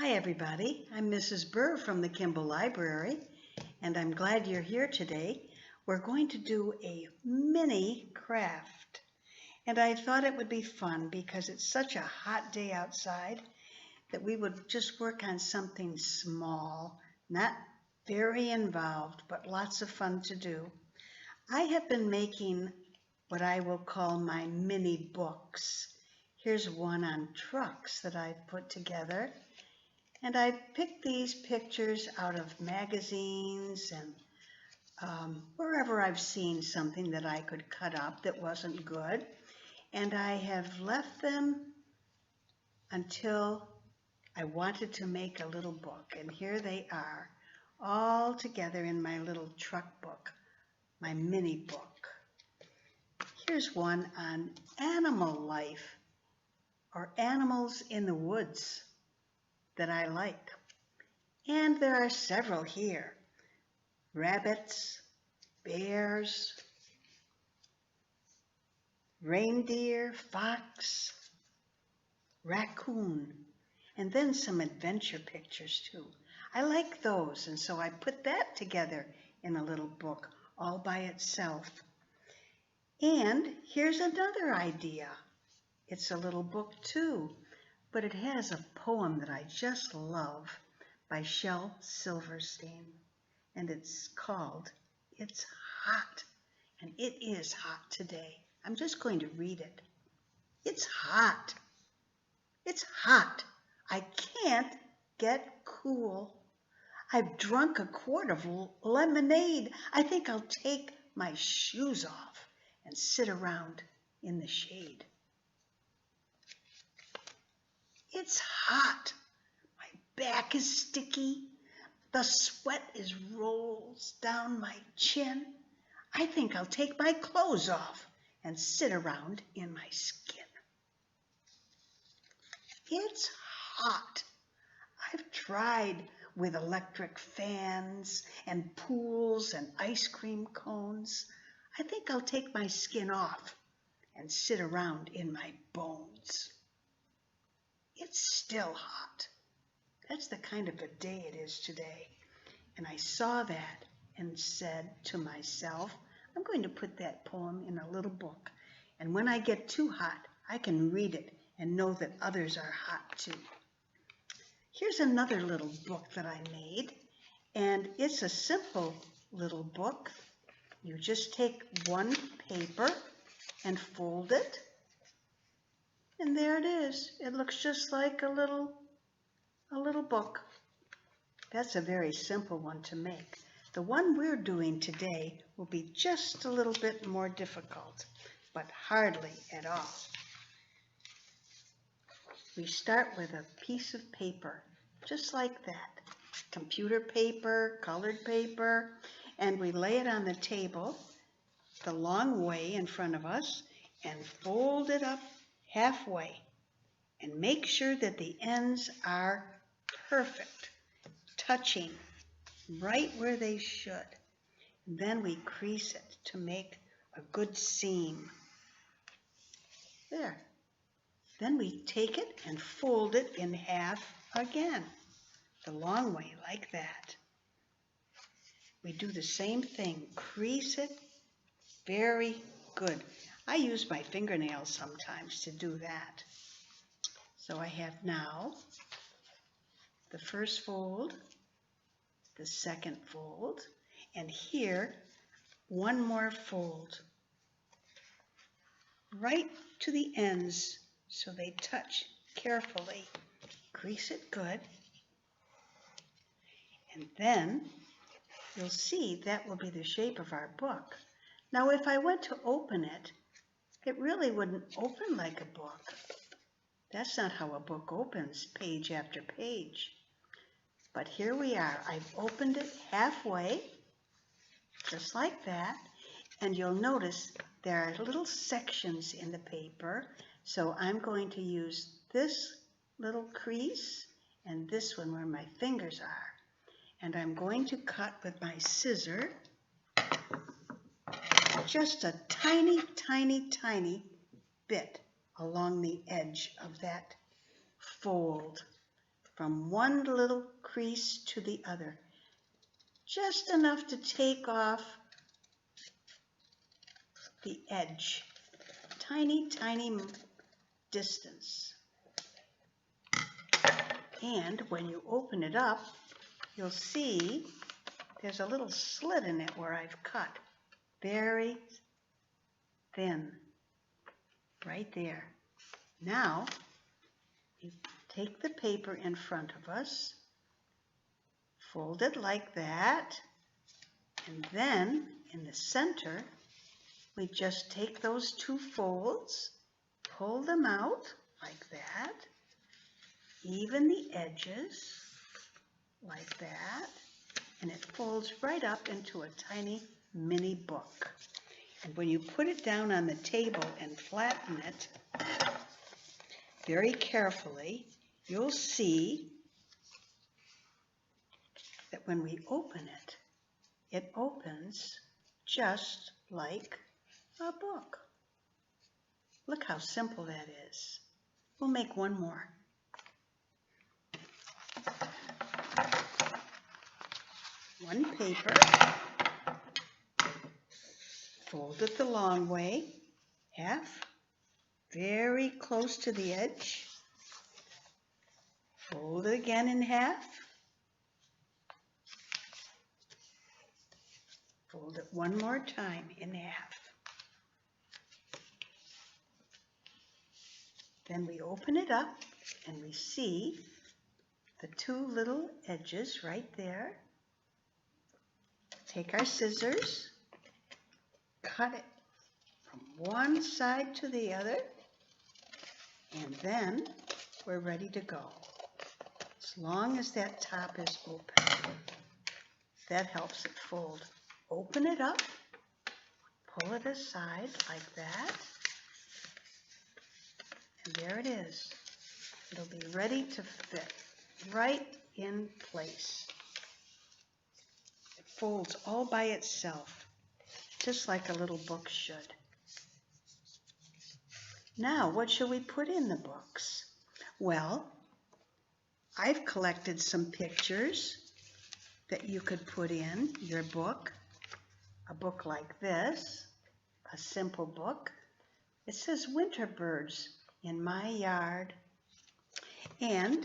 Hi everybody, I'm Mrs. Burr from the Kimball Library, and I'm glad you're here today. We're going to do a mini craft, and I thought it would be fun because it's such a hot day outside that we would just work on something small, not very involved, but lots of fun to do. I have been making what I will call my mini books. Here's one on trucks that I've put together. And I picked these pictures out of magazines and wherever I've seen something that I could cut up that wasn't good. And I have left them until I wanted to make a little book. And here they are, all together in my little truck book, my mini book. Here's one on animal life or animals in the woods that I like. And there are several here. Rabbits, bears, reindeer, fox, raccoon, and then some adventure pictures too. I like those, and so I put that together in a little book all by itself. And here's another idea. It's a little book too, but it has a poem that I just love by Shel Silverstein, and it's called It's Hot, and it is hot today. I'm just going to read it. It's hot. It's hot. I can't get cool. I've drunk a quart of lemonade. I think I'll take my shoes off and sit around in the shade. It's hot. My back is sticky. The sweat rolls down my chin. I think I'll take my clothes off and sit around in my skin. It's hot. I've tried with electric fans and pools and ice cream cones. I think I'll take my skin off and sit around in my bones. It's still hot. That's the kind of a day it is today. And I saw that and said to myself, I'm going to put that poem in a little book. And when I get too hot, I can read it and know that others are hot too. Here's another little book that I made, and it's a simple little book. You just take one paper and fold it. And there it is. It looks just like a little book. That's a very simple one to make. The one we're doing today will be just a little bit more difficult, but hardly at all. We start with a piece of paper, just like that. Computer paper, colored paper, and we lay it on the table the long way in front of us and fold it up halfway and make sure that the ends are perfect, touching right where they should. And then we crease it to make a good seam. There. Then we take it and fold it in half again, the long way like that. We do the same thing, crease it, very good. I use my fingernails sometimes to do that. So I have now the first fold, the second fold, and here one more fold right to the ends so they touch carefully. Crease it good, and then you'll see that will be the shape of our book. Now if I went to open it, it really wouldn't open like a book. That's not how a book opens, page after page. But here we are. I've opened it halfway, just like that. And you'll notice there are little sections in the paper. So I'm going to use this little crease and this one where my fingers are. And I'm going to cut with my scissor just a tiny, tiny, tiny bit along the edge of that fold. from one little crease to the other. Just enough to take off the edge. Tiny, tiny distance. And when you open it up, you'll see there's a little slit in it where I've cut. Very thin. Right there. Now, you take the paper in front of us, fold it like that, and then in the center, we just take those two folds, pull them out like that, even the edges like that, and it folds right up into a tiny mini book. And when you put it down on the table and flatten it very carefully, you'll see that when we open it, it opens just like a book. Look how simple that is. We'll make one more. One paper, fold it the long way, half, very close to the edge. Fold it again in half. Fold it one more time in half. Then we open it up and we see the two little edges right there. Take our scissors, cut it from one side to the other, and then we're ready to go. As long as that top is open, that helps it fold. Open it up, pull it aside like that, and there it is. It'll be ready to fit right in place. It folds all by itself, just like a little book should. Now, what shall we put in the books? Well, I've collected some pictures that you could put in your book. A book like this, a simple book. It says Winter Birds in My Yard. And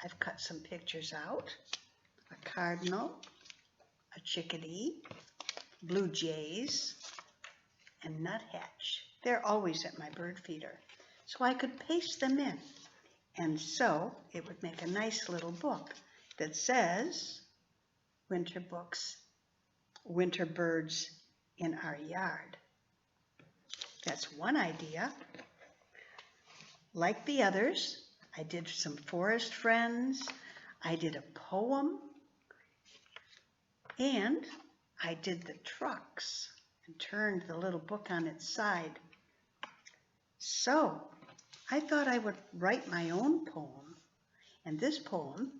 I've cut some pictures out. A cardinal, a chickadee, blue jays, and nuthatch. They're always at my bird feeder. So I could paste them in. And so it would make a nice little book that says Winter Birds in Our Yard. That's one idea. Like the others, I did some forest friends, I did a poem, and I did the trucks and turned the little book on its side. So I thought I would write my own poem. And this poem,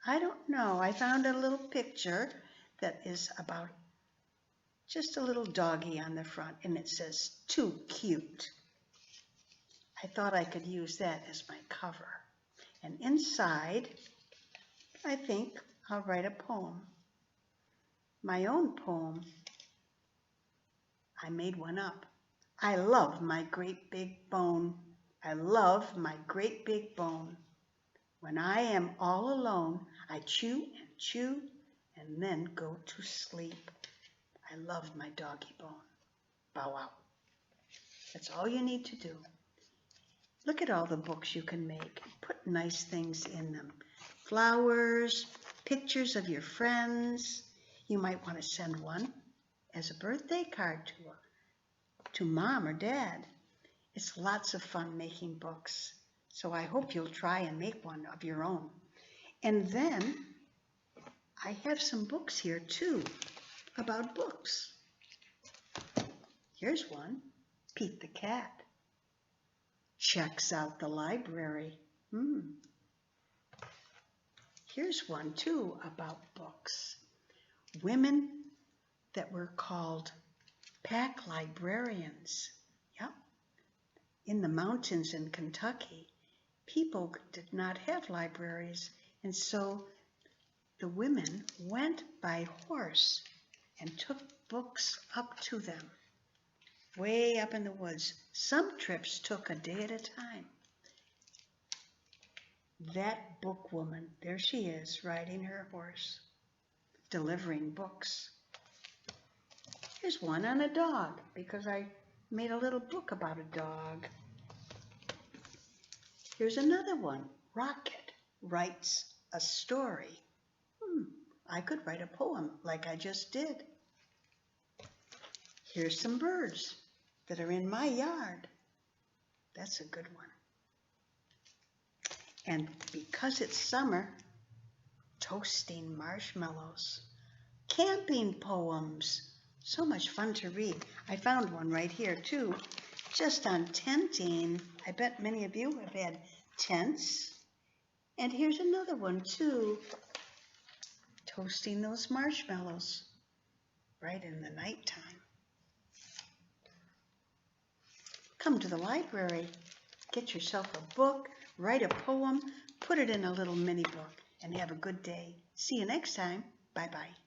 I don't know, I found a little picture that is about just a little doggy on the front, and it says, "Too cute." I thought I could use that as my cover. And inside, I think I'll write a poem. My own poem. I made one up. I love my great big bone. I love my great big bone. When I am all alone, I chew and then go to sleep. I love my doggy bone. Bow wow. That's all you need to do. Look at all the books you can make. Put nice things in them. Flowers, pictures of your friends. You might want to send one as a birthday card to mom or dad. It's lots of fun making books. So I hope you'll try and make one of your own. And then I have some books here too about books. Here's one, Pete the Cat. Checks out the library. Here's one too about books. Women that were called pack librarians. Yep. In the mountains in Kentucky. people did not have libraries, and so the women went by horse and took books up to them, way up in the woods. Some trips took a day at a time. That bookwoman, there she is, riding her horse, delivering books. Here's one on a dog, because I made a little book about a dog. Here's another one. Rocket writes a story. I could write a poem like I just did. Here's some birds that are in my yard. That's a good one. And because it's summer, toasting marshmallows, camping poems. So much fun to read. I found one right here too, just on tenting. I bet many of you have had tents. And here's another one too, toasting those marshmallows right in the nighttime. Come to the library, get yourself a book, write a poem, put it in a little mini book, and have a good day. See you next time. Bye-bye.